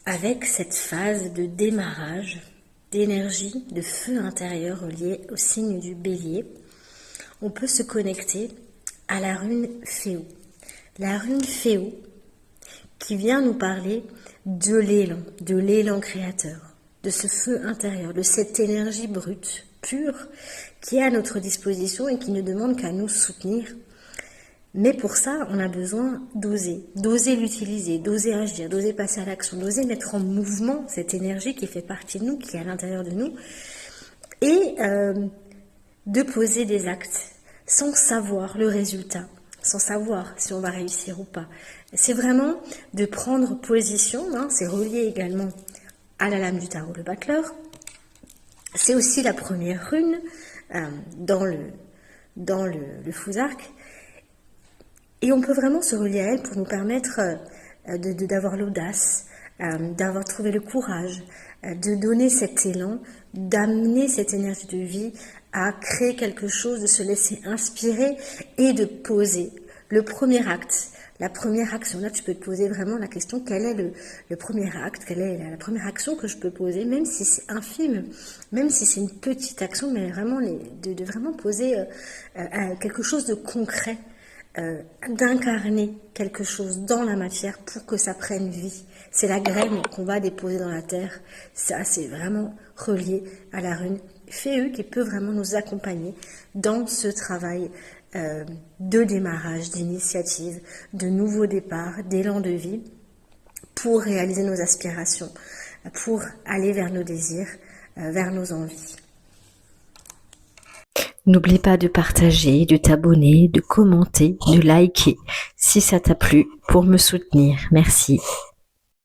avec cette phase de démarrage d'énergie, de feu intérieur relié au signe du Bélier, on peut se connecter à la rune Féou. La rune Féou qui vient nous parler de l'élan créateur, de ce feu intérieur, de cette énergie brute, pure, qui est à notre disposition et qui ne demande qu'à nous soutenir. Mais pour ça, on a besoin d'oser l'utiliser, d'oser agir, d'oser passer à l'action, d'oser mettre en mouvement cette énergie qui fait partie de nous, qui est à l'intérieur de nous, et de poser des actes sans savoir le résultat, sans savoir si on va réussir ou pas. C'est vraiment de prendre position, c'est relié également à la lame du tarot, le battleur. C'est aussi la première rune dans le Fusark. Et on peut vraiment se relier à elle pour nous permettre d'avoir l'audace, d'avoir trouvé le courage, de donner cet élan, d'amener cette énergie de vie à créer quelque chose, de se laisser inspirer et de poser le premier acte. La première action, là tu peux te poser vraiment la question, quel est le premier acte, quelle est la première action que je peux poser, même si c'est infime, même si c'est une petite action, mais vraiment de vraiment poser quelque chose de concret, d'incarner quelque chose dans la matière pour que ça prenne vie. C'est la graine qu'on va déposer dans la terre, ça c'est vraiment relié à la rune Féu qui peut vraiment nous accompagner dans ce travail de démarrage, d'initiative, de nouveau départ, d'élan de vie pour réaliser nos aspirations, pour aller vers nos désirs, vers nos envies. N'oublie pas de partager, de t'abonner, de commenter, de liker si ça t'a plu pour me soutenir. Merci.